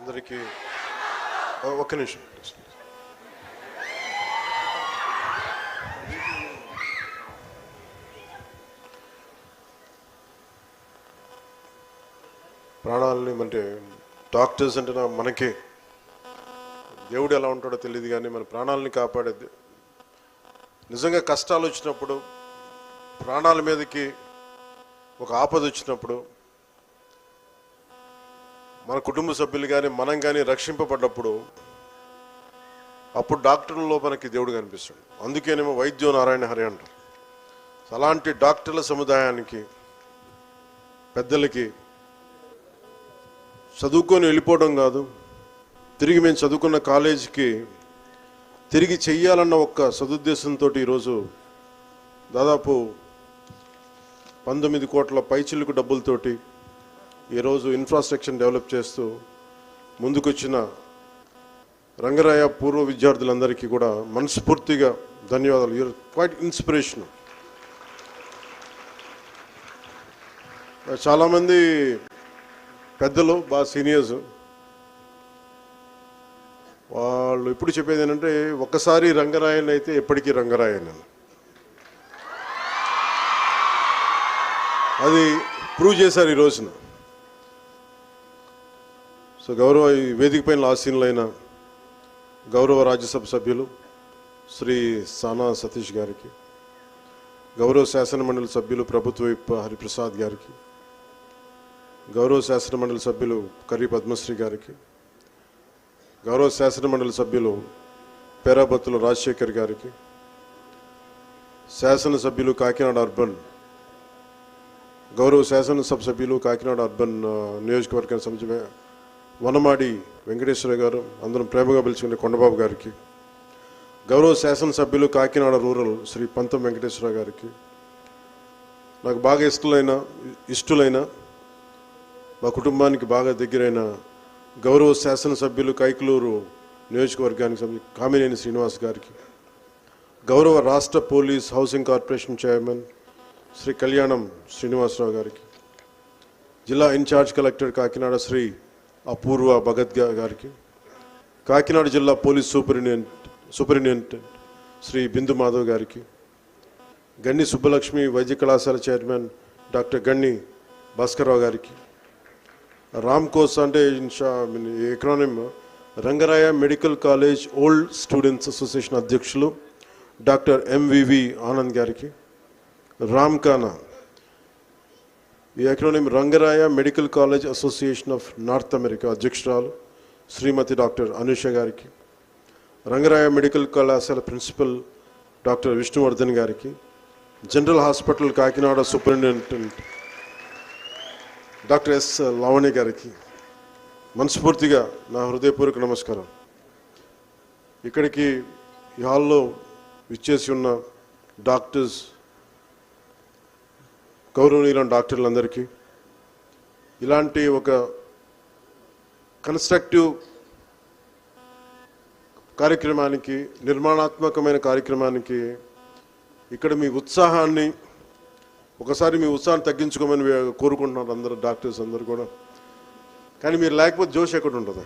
అందరికీ ఒక్క నిమిషం. ప్రాణాలని అంటే డాక్టర్స్ అంటే మనకి దేవుడు ఎలా ఉంటాడో తెలియదు, కానీ మన ప్రాణాలని కాపాడేది. నిజంగా కష్టాలు వచ్చినప్పుడు, ప్రాణాల మీదకి ఒక ఆపద వచ్చినప్పుడు, మన కుటుంబ సభ్యులు కానీ మనం కానీ రక్షింపబడ్డప్పుడు అప్పుడు డాక్టర్లలో మనకి దేవుడు కనిపిస్తాడు. అందుకేనేమో వైద్యో నారాయణ హరి అంటారు. అలాంటి డాక్టర్ల సముదాయానికి, పెద్దలకి చదువుకొని వెళ్ళిపోవడం కాదు, తిరిగి మేము చదువుకున్న కాలేజీకి తిరిగి చెయ్యాలన్న ఒక్క సదుద్దేశంతో ఈరోజు దాదాపు 19 కోట్ల పైచిలుకు డబ్బులతోటి ఈరోజు ఇన్ఫ్రాస్ట్రక్చర్ డెవలప్ చేస్తూ ముందుకొచ్చిన రంగరాయ పూర్వ విద్యార్థులందరికీ కూడా మనస్ఫూర్తిగా ధన్యవాదాలు. You're quite inspirational. చాలామంది పెద్దలు, బాగా సీనియర్స్, వాళ్ళు ఎప్పుడు చెప్పేది ఏంటంటే ఒక్కసారి రంగరాయన్ అయితే ఎప్పటికీ రంగరాయన్ అని. అది ప్రూవ్ చేశారు ఈ రోజున. సో గౌరవ ఈ వేదిక పైన ఆసీనులైన గౌరవ రాజ్యసభ సభ్యులు శ్రీ సానా సతీష్ గారికి, గౌరవ శాసనమండలి సభ్యులు ప్రభుత్వ విప్ హరిప్రసాద్ గారికి, గౌరవ శాసనమండలి సభ్యులు కర్రీ పద్మశ్రీ గారికి, గౌరవ శాసనమండలి సభ్యులు పేరాబత్తుల రాజశేఖర్ గారికి, శాసనసభ్యులు కాకినాడ అర్బన్, గౌరవ శాసనసభ సభ్యులు కాకినాడ అర్బన్ నియోజకవర్గానికి సంబంధించిన వనమాడి వెంకటేశ్వర గారు, అందరం ప్రేమగా పిలుచుకునే కొండబాబు గారికి, గౌరవ శాసనసభ్యులు కాకినాడ రూరల్ శ్రీ పంతం వెంకటేశ్వర గారికి, నాకు బాగా ఇష్టలైన మా కుటుంబానికి బాగా దగ్గరైన గౌరవ శాసనసభ్యులు కైకలూరు నియోజకవర్గానికి సంబంధించి కామినేని శ్రీనివాస్ గారికి, గౌరవ రాష్ట్ర police housing corporation chairman Shri Kalyanam Srinivasarao గారికి, జిల్లా ఇన్ఛార్జ్ కలెక్టర్ కాకినాడ శ్రీ అపూర్వ భగత్ గారికి, కాకినాడ జిల్లా పోలీస్ సూపరింటెండెంట్ శ్రీ బిందు మాధవ్ గారికి, గన్ని సుబ్బలక్ష్మి వైద్య కళాశాల చైర్మన్ డాక్టర్ గన్ని భాస్కర్రావు గారికి, రామ్కోస్ అంటే acronym Rangaraya Medical College Old Students Association అధ్యక్షులు డాక్టర్ ఎంవివి ఆనంద్ గారికి, రామ్కానా ఈ acronym Rangaraya Medical College Association of North America అధ్యక్షురాలు శ్రీమతి డాక్టర్ అనుష గారికి, రంగరాయ మెడికల్ కళాశాల ప్రిన్సిపల్ డాక్టర్ విష్ణువర్ధన్ గారికి, General Hospital Kakinada superintendent doctor S Lavanya గారికి మనస్ఫూర్తిగా నా హృదయపూర్వక నమస్కారం. ఇక్కడికి ఈ హాల్లో విచ్చేసి ఉన్న డాక్టర్స్, గౌరవనీయులైన డాక్టర్లందరికీ, ఇలాంటి ఒక కన్స్ట్రక్టివ్ కార్యక్రమానికి, నిర్మాణాత్మకమైన కార్యక్రమానికి ఇక్కడ మీ ఉత్సాహాన్ని, ఒకసారి మీ ఉత్సాహాన్ని తగ్గించుకోమని కోరుకుంటున్నారు అందరూ డాక్టర్స్ అందరూ కూడా. కానీ మీరు లేకపోతే జోష్ ఎక్కడ ఉంటుంది?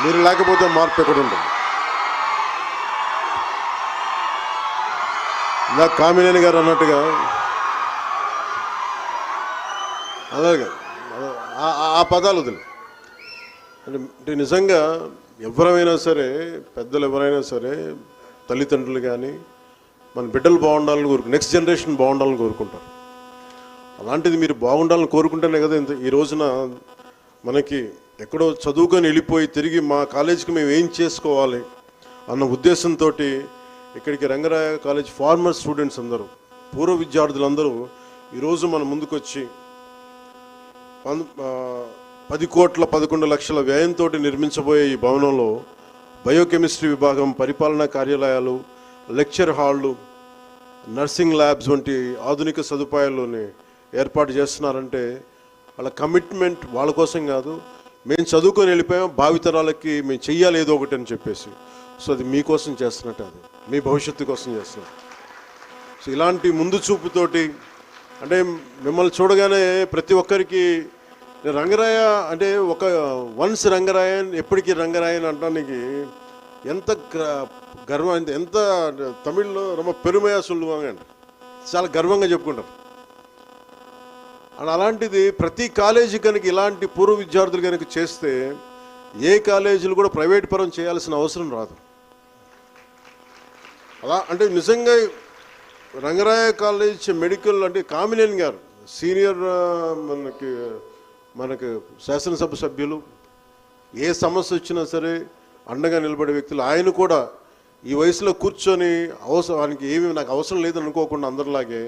మీరు లేకపోతే మార్పు ఎక్కడ ఉంటుంది? నాకు కామినేని గారు అన్నట్టుగా అలాగే ఆ పదాలు వదిలే. అంటే నిజంగా ఎవరైనా సరే, పెద్దలు ఎవరైనా సరే, తల్లిదండ్రులు కానీ మన బిడ్డలు బాగుండాలని నెక్స్ట్ జనరేషన్ బాగుండాలని కోరుకుంటారు. అలాంటిది మీరు బాగుండాలని కోరుకుంటేనే కదా ఈ రోజున మనకి ఎక్కడో చదువుకొని వెళ్ళిపోయి తిరిగి మా కాలేజీకి మేము ఏం చేసుకోవాలి అన్న ఉద్దేశంతో ఇక్కడికి రంగరాయ కాలేజ్ ఫార్మర్ స్టూడెంట్స్ అందరూ, పూర్వ విద్యార్థులందరూ ఈరోజు మన ముందుకొచ్చి 10 కోట్ల 11 లక్షల వ్యయంతో నిర్మించబోయే ఈ భవనంలో బయోకెమిస్ట్రీ విభాగం, పరిపాలనా కార్యాలయాలు, లెక్చర్ హాళ్ళు, నర్సింగ్ ల్యాబ్స్ వంటి ఆధునిక సదుపాయాల్లోనే ఏర్పాటు చేస్తున్నారంటే వాళ్ళ కమిట్మెంట్ వాళ్ళ కోసం కాదు, మేము చదువుకొని వెళ్ళిపోయాం, భావితరాలకి మేము చెయ్యాలి ఏదో ఒకటి అని చెప్పేసి. సో అది మీకోసం చేస్తున్నట్టు, అది మీ భవిష్యత్తు కోసం చేస్తున్నారు. సో ఇలాంటి ముందు చూపుతోటి అంటే మిమ్మల్ని చూడగానే ప్రతి ఒక్కరికి రంగరాయ అంటే ఒక వన్స్ రంగరాయన్ ఎప్పటికీ రంగరాయన్ అనడానికి ఎంత గర్వం, ఎంత తమిళ్లో రొమ్మ పెరుమయ சொல்லுவாங்க అండి, చాలా గర్వంగా చెప్పుకుంటారు. అండ్ అలాంటిది ప్రతి కాలేజీ కనుక ఇలాంటి పూర్వ విద్యార్థులు కనుక చేస్తే ఏ కాలేజీలు కూడా ప్రైవేట్ పరం చేయాల్సిన అవసరం రాదు. అలా అంటే నిజంగా రంగరాయ కాలేజ్ మెడికల్ అంటే కామినేని గారు సీనియర్ మనకి శాసనసభ సభ్యులు, ఏ సమస్య వచ్చినా సరే అండగా నిలబడే వ్యక్తులు. ఆయన కూడా ఈ వయసులో కూర్చొని అవసరానికి ఏమీ నాకు అవసరం లేదని అనుకోకుండా అందరిలాగే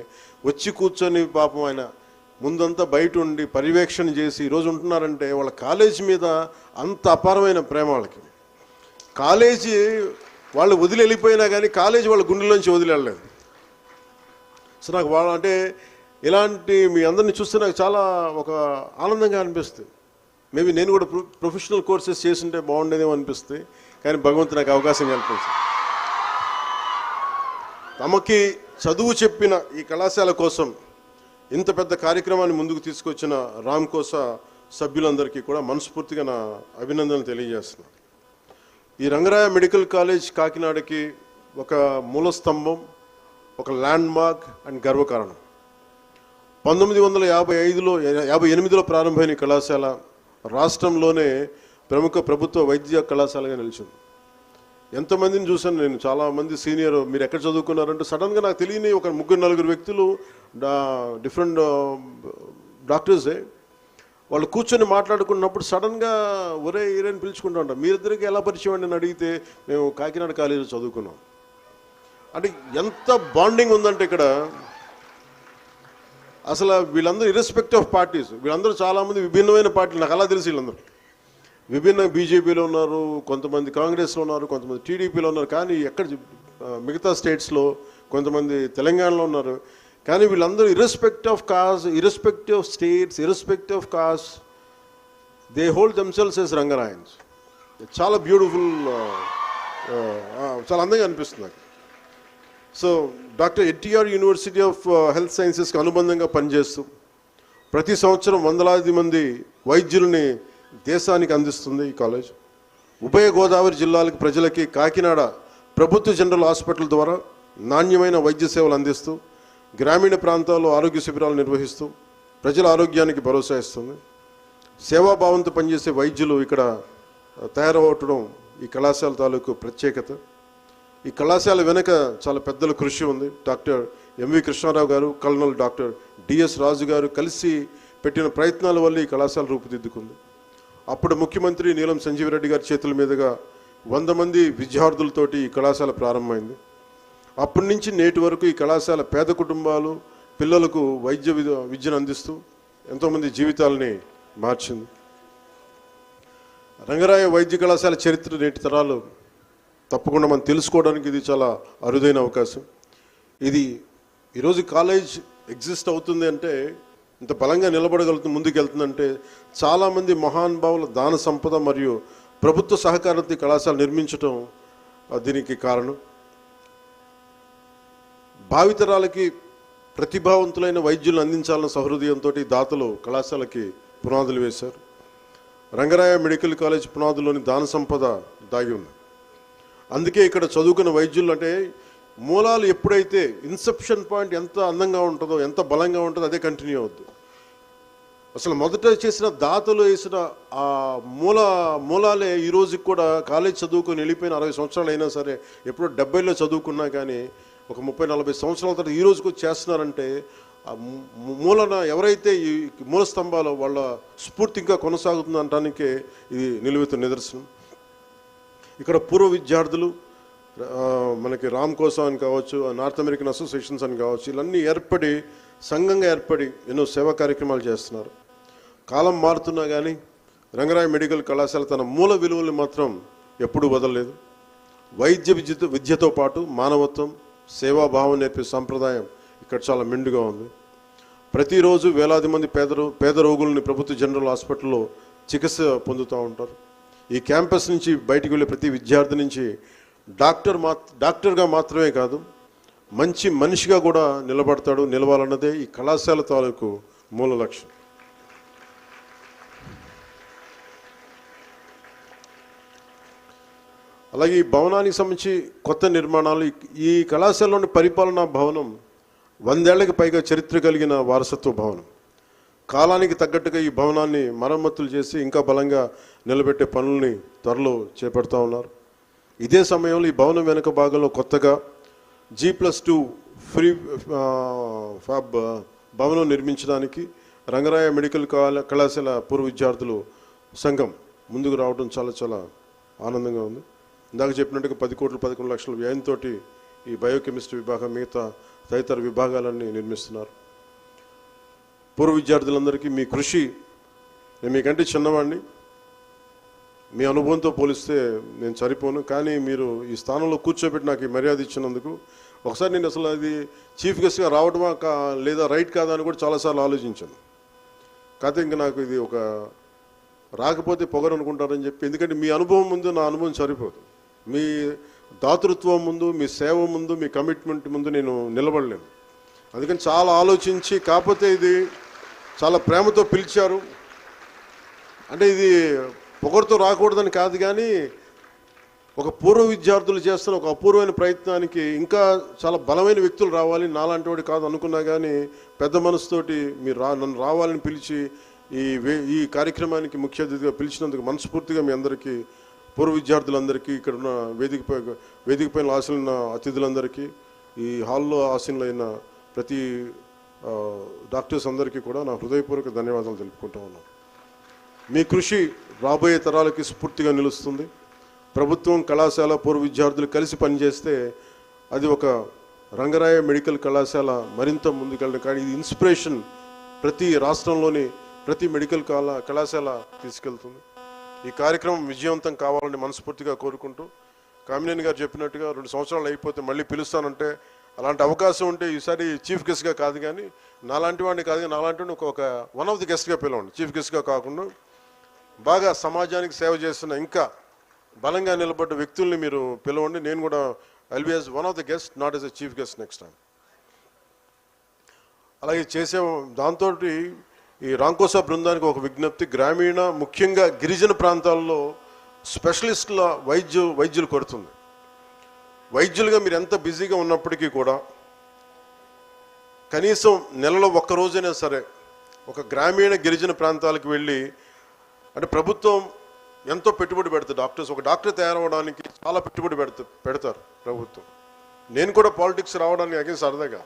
వచ్చి కూర్చొని పాపం ఆయన ముందంతా బయట ఉండి పర్యవేక్షణ చేసి ఈరోజు ఉంటున్నారంటే వాళ్ళ కాలేజీ మీద అంత అపారమైన ప్రేమ వాళ్ళకి. కాలేజీ వాళ్ళు వదిలి వెళ్ళిపోయినా కానీ కాలేజీ వాళ్ళ గుండెల్లోంచి వదిలి వెళ్ళలేదు. సో నాకు వాళ్ళ అంటే ఇలాంటి మీ అందరిని చూస్తే నాకు చాలా ఒక ఆనందంగా అనిపిస్తుంది. మేబీ నేను కూడా ప్రొఫెషనల్ కోర్సెస్ చేస్తుంటే బాగుండేదేమో అనిపిస్తుంది, కానీ భగవంతుడు నాకు అవకాశం కల్పించింది. తమకి చదువు చెప్పిన ఈ కళాశాల కోసం ఇంత పెద్ద కార్యక్రమాన్ని ముందుకు తీసుకొచ్చిన రామ్కోసా సభ్యులందరికీ కూడా మనస్ఫూర్తిగా నా అభినందనలు తెలియజేస్తున్నాను. ఈ రంగరాయ మెడికల్ కాలేజ్ కాకినాడకి ఒక మూల స్తంభం, ఒక ల్యాండ్ మార్క్ అండ్ గర్వకారణం. 1958లో ప్రారంభమైన కళాశాల రాష్ట్రంలోనే ప్రముఖ ప్రభుత్వ వైద్య కళాశాలగా నిలిచింది. ఎంతమందిని చూశాను నేను, చాలామంది సీనియర్ మీరు ఎక్కడ చదువుకున్నారంటే సడన్గా నాకు తెలియని ఒక 3-4 వ్యక్తులు డిఫరెంట్ డాక్టర్సే వాళ్ళు కూర్చొని మాట్లాడుకున్నప్పుడు సడన్గా ఒరే ఈరని పిలుచుకుంటూ ఉంటాం. మీరిద్దరికి ఎలా పరిచయం అండి అని అడిగితే మేము కాకినాడ కాలేజీలో చదువుకున్నాం. అంటే ఎంత బాండింగ్ ఉందంటే ఇక్కడ అసలు వీళ్ళందరూ ఇర్రెస్పెక్ట్ ఆఫ్ పార్టీస్, వీళ్ళందరూ చాలామంది విభిన్నమైన పార్టీలు, నాకు అలా తెలిసి వీళ్ళందరూ విభిన్న బీజేపీలో ఉన్నారు, కొంతమంది కాంగ్రెస్లో ఉన్నారు, కొంతమంది టీడీపీలో ఉన్నారు, కానీ ఎక్కడ మిగతా స్టేట్స్లో కొంతమంది తెలంగాణలో ఉన్నారు. కానీ వీళ్ళందరూ irrespect of caste, irrespective of states, irrespective of caste, they hold themselves as Rangarayans. చాలా బ్యూటిఫుల్, చాలా అందంగా అనిపిస్తుంది నాకు. So doctor NTR University of Health సైన్సెస్కి అనుబంధంగా పనిచేస్తూ ప్రతి సంవత్సరం వందలాది మంది వైద్యులని దేశానికి అందిస్తుంది ఈ కాలేజ్. ఉభయ గోదావరి జిల్లాలకు ప్రజలకి కాకినాడ ప్రభుత్వ జనరల్ హాస్పిటల్ ద్వారా నాణ్యమైన వైద్య సేవలు అందిస్తూ గ్రామీణ ప్రాంతాల్లో ఆరోగ్య శిబిరాలు నిర్వహిస్తూ ప్రజల ఆరోగ్యానికి భరోసా ఇస్తుంది. సేవాభావంతో పనిచేసే వైద్యులు ఇక్కడ తయారవటం ఈ కళాశాల తాలూకు ప్రత్యేకత. ఈ కళాశాల వెనుక చాలా పెద్దల కృషి ఉంది. డాక్టర్ ఎంవి కృష్ణారావు గారు, కల్నల్ డాక్టర్ డిఎస్ రాజు గారు కలిసి పెట్టిన ప్రయత్నాల వల్ల ఈ కళాశాల రూపుదిద్దుకుంది. అప్పుడు ముఖ్యమంత్రి నీలం సంజీవరెడ్డి గారి చేతుల మీదుగా 100 మంది విద్యార్థులతోటి ఈ కళాశాల ప్రారంభమైంది. అప్పటి నుంచి నేటి వరకు ఈ కళాశాల పేద కుటుంబాలు పిల్లలకు వైద్య విద్యను అందిస్తూ ఎంతోమంది జీవితాలని మార్చింది. రంగరాయ వైద్య కళాశాల చరిత్ర నేటి తరాలు తప్పకుండా మనం తెలుసుకోవడానికి ఇది చాలా అరుదైన అవకాశం. ఇది ఈరోజు కాలేజ్ ఎగ్జిస్ట్ అవుతుంది అంటే, ఇంత బలంగా నిలబడగలుగుతుంది, ముందుకు వెళ్తుందంటే చాలామంది మహానుభావుల దాన సంపద మరియు ప్రభుత్వ సహకారంతో కళాశాల నిర్మించడం దీనికి కారణం. భావితరాలకి ప్రతిభావంతులైన వైద్యులను అందించాలన్న సహృదయంతో దాతలు కళాశాలకి పునాదులు వేశారు. రంగరాయ మెడికల్ కాలేజ్ పునాదులోని దాన సంపద దాగి ఉంది. అందుకే ఇక్కడ చదువుకున్న వైద్యులు అంటే మూలాలు ఎప్పుడైతే ఇన్సెప్షన్ పాయింట్ ఎంత అందంగా ఉంటుందో, ఎంత బలంగా ఉంటుందో అదే కంటిన్యూ అవుద్ది. అసలు మొదట చేసిన దాతలు వేసిన ఆ మూలాలే ఈ రోజుకి కూడా కాలేజ్ చదువుకొని వెళ్ళిపోయిన 60 సంవత్సరాలు అయినా సరే, ఎప్పుడో 70లో చదువుకున్నా కానీ ఒక 30-40 సంవత్సరాల తర్వాత ఈ రోజుకు చేస్తున్నారంటే ఆ మూలన ఎవరైతే ఈ మూల స్తంభాలు వాళ్ళ స్ఫూర్తి ఇంకా కొనసాగుతుంది అనటానికే ఇది నిలువెత్తు నిదర్శనం. ఇక్కడ పూర్వ విద్యార్థులు మనకి రామ్కోసా అని కావచ్చు, నార్త్ అమెరికన్ అసోసియేషన్స్ అని కావచ్చు, ఇవన్నీ ఏర్పడి సంఘంగా ఏర్పడి ఎన్నో సేవా కార్యక్రమాలు చేస్తున్నారు. కాలం మారుతున్నా కానీ రంగరాయ మెడికల్ కళాశాల తన మూల విలువలు మాత్రం ఎప్పుడూ వదలలేదు. వైద్య విద్యతో పాటు మానవత్వం, సేవాభావం నేర్పే సాంప్రదాయం ఇక్కడ చాలా మెండుగా ఉంది. ప్రతిరోజు వేలాది మంది పేద రోగులని ప్రభుత్వ జనరల్ హాస్పిటల్లో చికిత్స పొందుతూ ఉంటారు. ఈ క్యాంపస్ నుంచి బయటికి వెళ్ళే ప్రతి విద్యార్థి నుంచి డాక్టర్గా మాత్రమే కాదు, మంచి మనిషిగా కూడా నిలబడతాడు. నిలవాలన్నదే ఈ కళాశాల తాలూకు మూల లక్ష్యం. అలాగే ఈ భవనానికి సంబంధించి కొత్త నిర్మాణాలు, ఈ కళాశాలలోని పరిపాలనా భవనం 100 ఏళ్లకు పైగా చరిత్ర కలిగిన వారసత్వ భవనం. కాలానికి తగ్గట్టుగా ఈ భవనాన్ని మరమ్మతులు చేసి ఇంకా బలంగా నిలబెట్టే పనుల్ని త్వరలో చేపడతా ఉన్నారు. ఇదే సమయంలో ఈ భవనం వెనుక భాగంలో కొత్తగా G+2 ఫ్రీ ఫ్యాబ్ భవనం నిర్మించడానికి రంగరాయ మెడికల్ కళాశాల పూర్వ విద్యార్థులు సంఘం ముందుకు రావడం చాలా చాలా ఆనందంగా ఉంది. ఇందాక చెప్పినట్టుగా 10 కోట్లు 11 లక్షల వ్యయంతో ఈ బయోకెమిస్ట్రీ విభాగం మిగతా తదితర విభాగాలన్నీ నిర్మిస్తున్నారు. పూర్వ విద్యార్థులందరికీ మీ కృషి, నేను మీకంటే చిన్నవాడిని, మీ అనుభవంతో పోలిస్తే నేను సరిపోను, కానీ మీరు ఈ స్థానంలో కూర్చోబెట్టి నాకు ఈ మర్యాద ఇచ్చినందుకు ఒకసారి నేను అసలు అది చీఫ్ గెస్ట్గా రావడమా లేదా రైట్ కాదా అని కూడా చాలాసార్లు ఆలోచించాను. కాకపోతే ఇంకా నాకు ఇది ఒక రాకపోతే పొగరు అనుకుంటారని చెప్పి, ఎందుకంటే మీ అనుభవం ముందు నా అనుభవం సరిపోదు. మీ దాతృత్వం ముందు, మీ సేవ ముందు, మీ కమిట్మెంట్ ముందు నేను నిలబడలేను. అందుకని చాలా ఆలోచించి, కాకపోతే ఇది చాలా ప్రేమతో పిలిచారు. అంటే ఇది పొగరుతో రాకూడదని కాదు, కానీ ఒక పూర్వ విద్యార్థులు చేస్తున్న ఒక అపూర్వమైన ప్రయత్నానికి ఇంకా చాలా బలమైన వ్యక్తులు రావాలి, నాలాంటి వాడు కాదు అనుకున్నా కానీ పెద్ద మనసుతోటి మీరు నన్ను రావాలని పిలిచి ఈ కార్యక్రమానికి ముఖ్య అతిథిగా పిలిచినందుకు మనస్ఫూర్తిగా మీ అందరికీ, పూర్వ విద్యార్థులందరికీ, ఇక్కడ ఉన్న వేదికపైన ఆశలున్న అతిథులందరికీ, ఈ హాల్లో ఆశీనులైన ప్రతి డాక్టర్స్ అందరికీ కూడా నా హృదయపూర్వక ధన్యవాదాలు తెలుపుకుంటూ ఉన్నాను. మీ కృషి రాబోయే తరాలకి స్ఫూర్తిగా నిలుస్తుంది. ప్రభుత్వం, కళాశాల, పూర్వ విద్యార్థులు కలిసి పనిచేస్తే అది ఒక రంగరాయ మెడికల్ కళాశాల మరింత ముందుకెళ్ళడం. కానీ ఇది ఇన్స్పిరేషన్ ప్రతి రాష్ట్రంలోని ప్రతి మెడికల్ కళాశాల తీసుకెళ్తుంది. ఈ కార్యక్రమం విజయవంతం కావాలని మనస్ఫూర్తిగా కోరుకుంటూ, కామినేని గారు చెప్పినట్టుగా 2 సంవత్సరాలు అయిపోతే మళ్ళీ పిలుస్తానంటే, అలాంటి అవకాశం ఉంటే ఈసారి చీఫ్ గెస్ట్గా కాదు, కానీ నాలాంటి వాడిని కాదు, కానీ నాలాంటి వాడిని ఒక వన్ ఆఫ్ ది గెస్ట్గా పిలవండి. చీఫ్ గెస్ట్గా కాకుండా బాగా సమాజానికి సేవ చేస్తున్న ఇంకా బలంగా నిలబడ్డ వ్యక్తుల్ని మీరు పిలవండి. నేను కూడా I'll be as one of the guest, not as a chief guest next time. అలాగే దాంతో ఈ రాంకోసా బృందానికి ఒక విజ్ఞప్తి, గ్రామీణ ముఖ్యంగా గిరిజన ప్రాంతాల్లో స్పెషలిస్టుల వైద్యులు కొడుతుంది. వైద్యులుగా మీరు ఎంత బిజీగా ఉన్నప్పటికీ కూడా కనీసం నెలలో ఒక్కరోజైనా సరే ఒక గ్రామీణ గిరిజన ప్రాంతాలకు వెళ్ళి, అంటే ప్రభుత్వం ఎంతో పెట్టుబడి పెడుతుంది డాక్టర్స్, ఒక డాక్టర్ తయారవడానికి చాలా పెట్టుబడి పెడతారు ప్రభుత్వం. నేను కూడా పాలిటిక్స్ రావడానికి సరదాగా